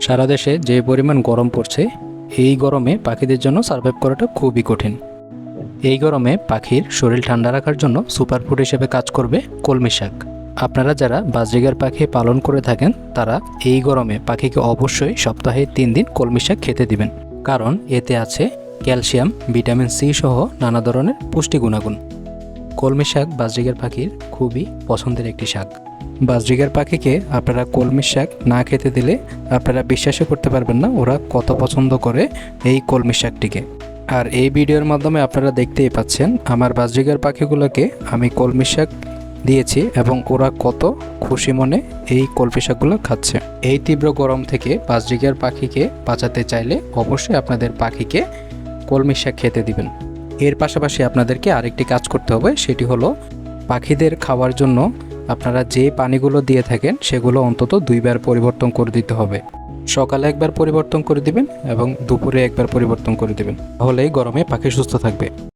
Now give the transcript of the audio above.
সারা দেশে যে পরিমাণ গরম পড়ছে, এই গরমে পাখিদের জন্য সার্ভাইভ করাটা খুবই কঠিন। এই গরমে পাখির শরীর ঠান্ডা রাখার জন্য সুপারফুড হিসেবে কাজ করবে কলমি শাক। আপনারা যারা বাজরিগার পাখি পালন করে থাকেন তারা এই গরমে পাখিকে অবশ্যই সপ্তাহে 3 দিন কলমি শাক খেতে দিবেন, কারণ এতে আছে ক্যালসিয়াম, ভিটামিন সি সহ নানা ধরনের পুষ্টি গুণাগুণ। কলমি শাক বাজরিগার পাখির খুবই পছন্দের একটি শাক। বাজরিগার পাখিকে আপনারা কলমি শাক না খেতে দিলে আপনারা বিশ্বাসও করতে পারবেন না ওরা কত পছন্দ করে এই কলমি শাকটিকে। আর এই ভিডিওর মাধ্যমে আপনারা দেখতেই পাচ্ছেন আমার বাজরিগার পাখিগুলোকে আমি কলমি শাক দিয়েছি এবং ওরা কত খুশি মনে এই কলমি শাকগুলো খাচ্ছে। এই তীব্র গরম থেকে বাজরিগার পাখিকে বাঁচাতে চাইলে অবশ্যই আপনাদের পাখিকে কলমি শাক খেতে দিবেন। এর পাশাপাশি আপনাদেরকে আরেকটি কাজ করতে হবে, সেটি হলো পাখিদের খাওয়ার জন্য আপনারা যে পানিগুলো দিয়ে থাকেন সেগুলো অন্তত 2 বার পরিবর্তন করে দিতে হবে। সকালে একবার পরিবর্তন করে দিবেন এবং দুপুরে একবার পরিবর্তন করে দিবেন, তাহলেই গরমে পাখি সুস্থ থাকবে।